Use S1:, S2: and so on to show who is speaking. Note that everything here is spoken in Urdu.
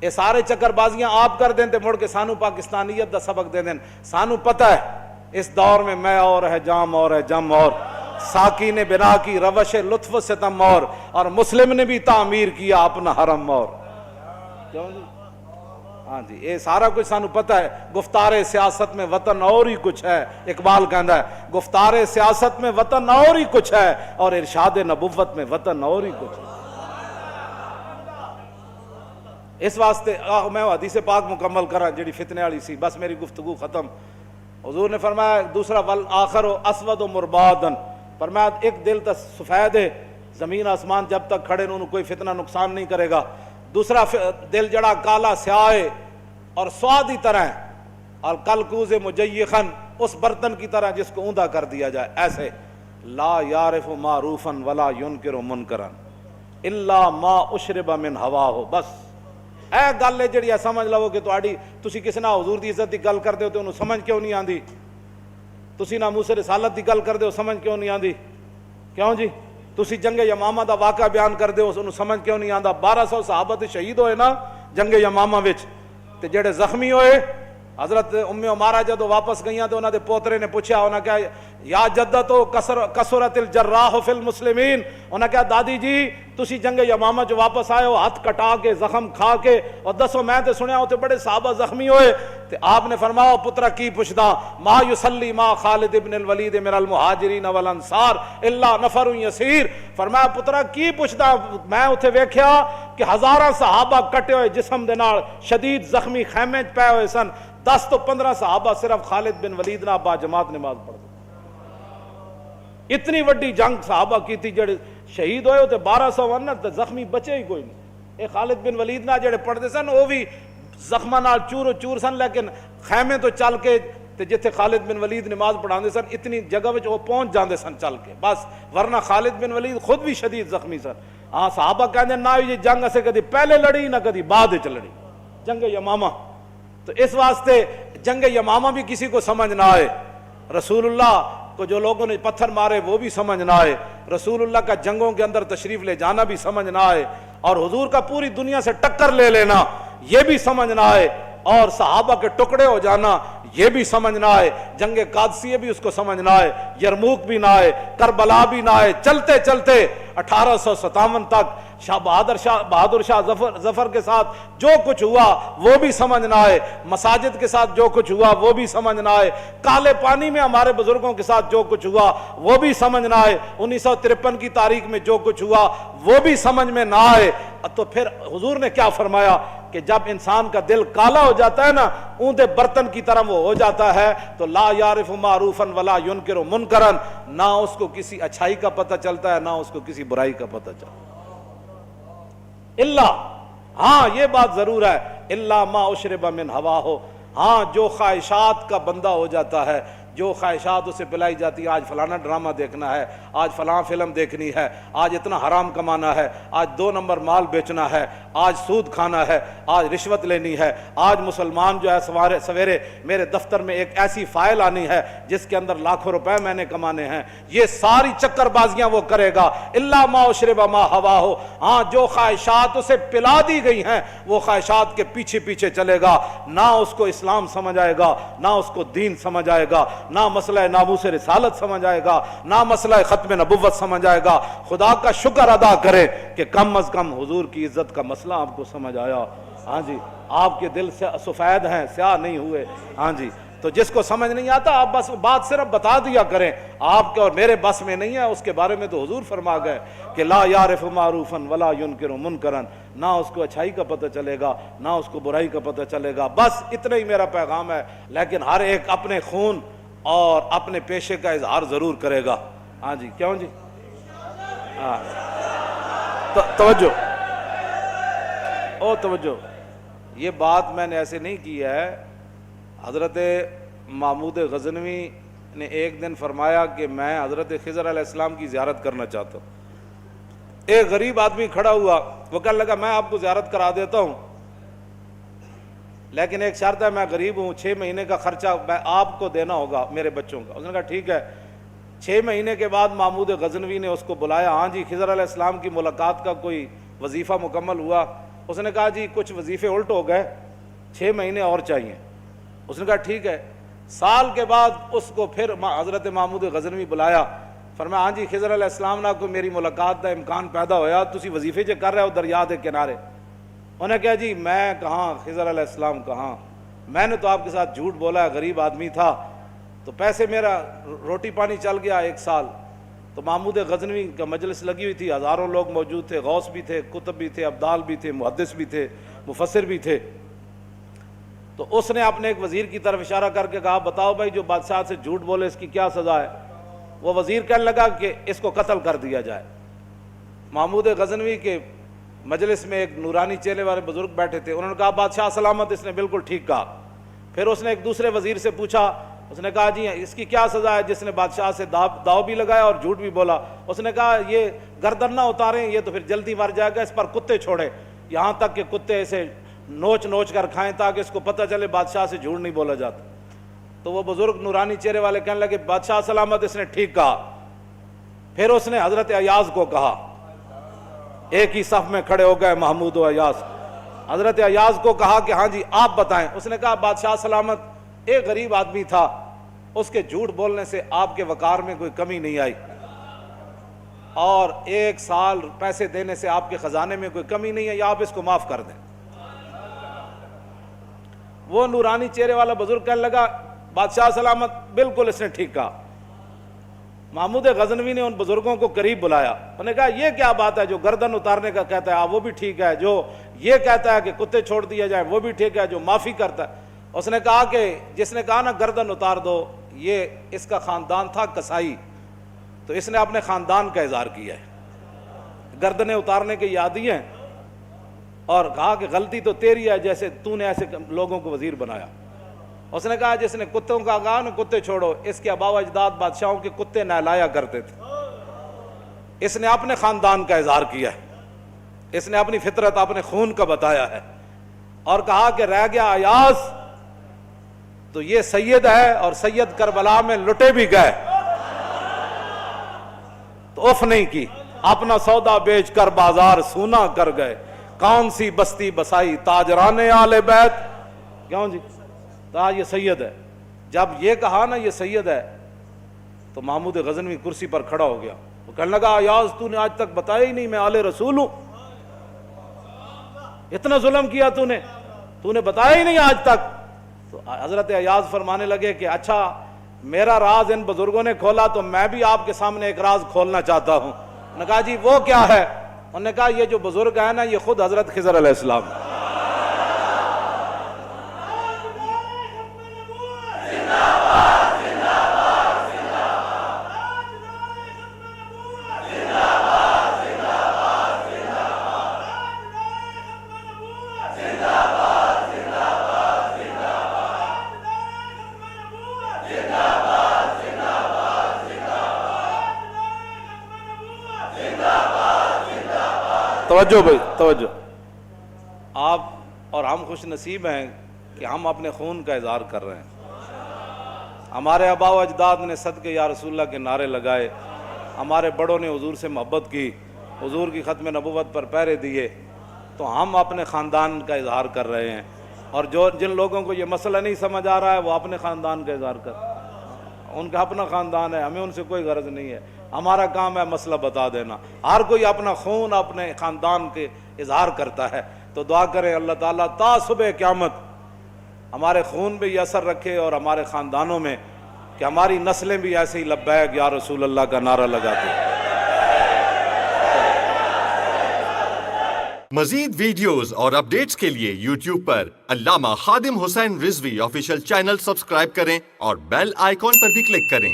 S1: یہ سارے چکر بازیاں آپ کر دیں تے مڑ کے سانو پاکستانیت دا سبق دے دیں. سانو پتہ ہے اس دور میں میں اور ہے جام اور ہے جم اور ساکی نے بنا کی روش لطف و ستم اور مسلم نے بھی تعمیر کیا اپنا حرم اور. کیوں جی؟ ہاں جی یہ سارا کچھ سانو پتہ ہے. گفتار سیاست میں وطن اور ہی کچھ ہے. اقبال کہندا ہے گفتار سیاست میں وطن اور ہی کچھ ہے اور ارشاد نبوت میں وطن اور ہی کچھ ہے. اس واسطے میں حدیث پاک مکمل کرا جڑی فتنے والی سی, بس میری گفتگو ختم. حضور نے فرمایا دوسرا والآخر اسود و مربادن, فرمایا ایک دل تو سفید ہے, زمین آسمان جب تک کھڑے انہوں کوئی فتنہ نقصان نہیں کرے گا. دوسرا دل جڑا کالا سیاہ ہے اور سوادی طرح ہے, اور کلکوز مجیخن اس برتن کی طرح جس کو اوندا کر دیا جائے ایسے. لا یعرف معروفا ولا ینکر منکرا الا ما اشرب من ہواہ. بس اے گل ہے جڑی سمجھ لو کہ تسی کسی نہ حضور دی عزت دی گل کردے ہو تے انہوں سمجھ کیوں نہیں آندی, تسی نہ موسی رسالت دی گل کردے ہو سمجھ کیوں نہیں آندی. کیوں جی؟ تسی جنگ یمامہ دا واقعہ بیان کردے ہو انہوں سمجھ کیوں نہیں آندا. 1200 صحابہ تے شہید ہوئے نا جنگ یمامہ وچ, تے جڑے زخمی ہوئے حضرت ام عمارہ جدو واپس گئیاں تو انہاں دے پوترے نے پوچھا, انہاں کہا یا جدتو کسرت الجراح فی المسلمین, انہاں کہا دادی جی تسی جنگ یمامہ جو واپس آئے ہو ہاتھ کٹا کے زخم کھا کے, اور دسو میں تے سنیا ہوتے بڑے صحابہ زخمی ہوئے. تے آپ نے فرمایا پترا کی پوچھدا, ما یصلی ما خالد ابن الولید من المہاجرین والانصار الا نفر یسیر. فرمایا پترا کی پوچھدا, میں اتھے ویکھیا کہ ہزاراں صحابہ کٹے ہوئے جسم دے نال شدید زخمی خیمے چ پے ہوئے سن, 10 تو 15 صحابہ صرف خالد بن ولید نہ با جماعت نماز پڑھ. اتنی وڈی جنگ صحابہ کی تھی, جڑے شہید ہوئے ہوتے 1200 ورنہ زخمی بچے ہی کوئی نہیں. اے خالد بن ولید نہ جڑے پڑھتے سن وہ بھی زخمہ نال چور و چور سن, لیکن خیمے تو چل کے تے جتھے خالد بن ولید نماز پڑھاندے سن اتنی جگہ وچ وہ پہنچ جاندے سن چل کے بس, ورنہ خالد بن ولید خود بھی شدید زخمی سن. ہاں صحابہ کہندے نہ یہ جنگ اسے کدی پہلے لڑی نہ کدی بعد وچ لڑی, جنگ یمامہ. تو اس واسطے جنگ یمامہ بھی کسی کو سمجھ نہ آئے, رسول اللہ کو جو لوگوں نے پتھر مارے وہ بھی سمجھ نہ آئے, رسول اللہ کا جنگوں کے اندر تشریف لے جانا بھی سمجھ نہ آئے, اور حضور کا پوری دنیا سے ٹکر لے لینا یہ بھی سمجھ نہ آئے, اور صحابہ کے ٹکڑے ہو جانا یہ بھی سمجھ نہ آئے, جنگ قادسیہ بھی اس کو سمجھ نہ آئے, یرموک بھی نہ آئے, کربلا بھی نہ آئے. چلتے چلتے 1857 تک بہادر شاہ ظفر کے ساتھ جو کچھ ہوا وہ بھی سمجھ نہ آئے, مساجد کے ساتھ جو کچھ ہوا وہ بھی سمجھ نہ آئے, کالے پانی میں ہمارے بزرگوں کے ساتھ جو کچھ ہوا وہ بھی سمجھ نہ آئے, 1953 کی تاریخ میں جو کچھ ہوا وہ بھی سمجھ میں نہ آئے. تو پھر حضور نے کیا فرمایا کہ جب انسان کا دل کالا ہو جاتا ہے نا, اونٹے برتن کی طرح وہ ہو جاتا ہے, تو لا یعرف معروفا ولا ینکر منکرا, نہ اس کو کسی اچھائی کا پتہ چلتا ہے نہ اس کو کسی برائی کا پتہ چلتا ہے. اللہ, ہاں یہ بات ضرور ہے, الا ما اشرب من ہواہ, ہاں جو خواہشات کا بندہ ہو جاتا ہے, جو خواہشات اسے پلائی جاتی ہے, آج فلانا ڈرامہ دیکھنا ہے, آج فلاں فلم دیکھنی ہے, آج اتنا حرام کمانا ہے, آج 2 نمبر مال بیچنا ہے, آج سود کھانا ہے, آج رشوت لینی ہے, آج مسلمان جو ہے سویرے میرے دفتر میں ایک ایسی فائل آنی ہے جس کے اندر لاکھوں روپے میں نے کمانے ہیں, یہ ساری چکر بازیاں وہ کرے گا. الا ما اشرب ما ہواہ, ہاں جو خواہشات اسے پلا دی گئی ہیں وہ خواہشات کے پیچھے پیچھے چلے گا, نہ اس کو اسلام سمجھ آئے گا نہ اس کو دین سمجھ آئے گا, نہ مسئلہ ناموس رسالت سمجھ آئے گا نہ مسئلہ ختم نبوت سمجھ آئے گا. خدا کا شکر ادا کرے کہ کم از کم حضور کی عزت کا مسئلہ آپ کو سمجھ آیا. ہاں جی, آپ کے دل سے سفید ہیں, سیاہ نہیں ہوئے. ہاں جی, تو جس کو سمجھ نہیں آتا آپ بس بات صرف بتا دیا کریں, آپ کے اور میرے بس میں نہیں ہے. اس کے بارے میں تو حضور فرما گئے کہ لا یعرف معروفا ولا ینکر منکرا, نہ اس کو اچھائی کا پتہ چلے گا نہ اس کو برائی کا پتہ چلے گا. بس اتنا ہی میرا پیغام ہے, لیکن ہر ایک اپنے خون اور اپنے پیشے کا اظہار ضرور کرے گا. ہاں جی, کیوں جی؟ ہاں توجہ, توجہ, یہ بات میں نے ایسے نہیں کی ہے. حضرت محمود غزنوی نے ایک دن فرمایا کہ میں حضرت خضر علیہ السلام کی زیارت کرنا چاہتا ہوں. ایک غریب آدمی کھڑا ہوا, وہ کہنے لگا میں آپ کو زیارت کرا دیتا ہوں لیکن ایک شرط ہے, میں غریب ہوں, 6 مہینے کا خرچہ میں آپ کو دینا ہوگا میرے بچوں کا. اس نے کہا ٹھیک ہے. 6 مہینے کے بعد محمود غزنوی نے اس کو بلایا. ہاں جی, خضر علیہ السلام کی ملاقات کا کوئی وظیفہ مکمل ہوا. اس نے کہا جی کچھ وظیفے الٹ ہو گئے، 6 مہینے اور چاہیے۔ اس نے کہا ٹھیک ہے۔ سال کے بعد اس کو پھر حضرت محمود غزنوی بلایا، فرمایا ہاں جی خضر علیہ السلام نہ کو میری ملاقات کا امکان پیدا ہویا، تسی وظیفے جو کر رہے ہو دریا دے کنارے۔ انہوں نے کہا جی میں کہاں، خضر علیہ السلام کہاں، میں نے تو آپ کے ساتھ جھوٹ بولا ہے، غریب آدمی تھا تو پیسے میرا روٹی پانی چل گیا 1 سال۔ تو محمود غزنوی کا مجلس لگی ہوئی تھی، ہزاروں لوگ موجود تھے، غوث بھی تھے، کتب بھی تھے، ابدال بھی تھے، محدث بھی تھے، مفسر بھی تھے۔ تو اس نے اپنے ایک وزیر کی طرف اشارہ کر کے کہا بتاؤ بھائی جو بادشاہ سے جھوٹ بولے اس کی کیا سزا ہے؟ وہ وزیر کہنے لگا کہ اس کو قتل کر دیا جائے۔ محمود غزنوی کے مجلس میں ایک نورانی چہرے والے بزرگ بیٹھے تھے، انہوں نے کہا بادشاہ سلامت، اس نے بالکل ٹھیک کہا۔ پھر اس نے ایک دوسرے وزیر سے پوچھا، اس نے کہا جی اس کی کیا سزا ہے جس نے بادشاہ سے داؤ بھی لگایا اور جھوٹ بھی بولا؟ اس نے کہا یہ گردن نہ اتاریں، یہ تو پھر جلدی مر جائے گا، اس پر کتے چھوڑیں، یہاں تک کہ کتے اسے نوچ نوچ کر کھائیں تاکہ اس کو پتہ چلے بادشاہ سے جھوٹ نہیں بولا جاتا۔ تو وہ بزرگ نورانی چہرے والے کہنے لگے بادشاہ سلامت، اس نے ٹھیک کہا۔ پھر اس نے حضرت ایاز کو کہا، ایک ہی صف میں کھڑے ہو گئے محمود و ایاز، حضرت ایاز کو کہا کہ ہاں جی آپ بتائیں۔ اس نے کہا بادشاہ سلامت، ایک غریب آدمی تھا، اس کے جھوٹ بولنے سے آپ کے وقار میں کوئی کمی نہیں آئی، اور 1 سال پیسے دینے سے آپ کے خزانے میں کوئی کمی نہیں ہے، یا آپ اس کو معاف کر دیں۔ وہ نورانی چہرے والا بزرگ کہنے لگا بادشاہ سلامت بالکل اس نے ٹھیک کہا۔ محمود غزنوی نے ان بزرگوں کو قریب بلایا، انہوں نے کہا یہ کیا بات ہے، جو گردن اتارنے کا کہتا ہے وہ بھی ٹھیک ہے، جو یہ کہتا ہے کہ کتے چھوڑ دیا جائے وہ بھی ٹھیک ہے، جو معافی کرتا ہے۔ اس نے کہا کہ جس نے کہا نا گردن اتار دو، یہ اس کا خاندان تھا کسائی، تو اس نے اپنے خاندان کا اظہار کیا ہے، گردنیں اتارنے کے عادی ہیں، اور کہا کہ غلطی تو تیری ہے جیسے تو نے ایسے لوگوں کو وزیر بنایا۔ اس نے کہا جس نے کتوں کا کہا نا کتے چھوڑو، اس کے آباء و اجداد بادشاہوں کے کتے نہلایا کرتے تھے۔ اس نے اپنے خاندان کا اظہار کیا ہے، اس نے اپنی فطرت اپنے خون کا بتایا ہے، اور کہا کہ رہ گیا ایاز تو یہ سید ہے، اور سید کربلا میں لٹے بھی گئے تو اف نہیں کی، اپنا سودا بیچ کر بازار سونا کر گئے، کون سی بستی بسائی تاجران آل بیت۔ کیوں جی یہ سید ہے۔ جب یہ کہا نا یہ سید ہے تو محمود غزنوی کرسی پر کھڑا ہو گیا، وہ کہنے لگا ایاز تو نے آج تک بتایا ہی نہیں میں آل رسول ہوں، اتنا ظلم کیا تو نے بتایا ہی نہیں آج تک۔ تو حضرت ایاز فرمانے لگے کہ اچھا میرا راز ان بزرگوں نے کھولا تو میں بھی آپ کے سامنے ایک راز کھولنا چاہتا ہوں۔ انہوں نے کہا جی وہ کیا ہے؟ انہوں نے کہا یہ جو بزرگ ہے نا یہ خود حضرت خضر علیہ السلام۔ توجہ بھائی توجہ، آپ اور ہم خوش نصیب ہیں کہ ہم اپنے خون کا اظہار کر رہے ہیں۔ ہمارے آباء و اجداد نے صدقے یا رسول اللہ کے نعرے لگائے، ہمارے بڑوں نے حضور سے محبت کی، حضور کی ختم نبوت پر پہرے دیے، تو ہم اپنے خاندان کا اظہار کر رہے ہیں، اور جن لوگوں کو یہ مسئلہ نہیں سمجھ آ رہا ہے وہ اپنے خاندان کا اظہار کر رہے ہیں، ان کا اپنا خاندان ہے، ہمیں ان سے کوئی غرض نہیں ہے، ہمارا کام ہے مسئلہ بتا دینا۔ ہر کوئی اپنا خون اپنے خاندان کے اظہار کرتا ہے، تو دعا کریں اللہ تعالیٰ تا صبح قیامت ہمارے خون بھی یہ اثر رکھے اور ہمارے خاندانوں میں، کہ ہماری نسلیں بھی ایسے ہی لبیک یا رسول اللہ کا نعرہ لگاتی ہیں۔
S2: مزید ویڈیوز اور اپڈیٹس کے لیے یوٹیوب پر علامہ Khadim Hussain Rizvi official channel subscribe کریں اور بیل آئیکن پر بھی کلک کریں۔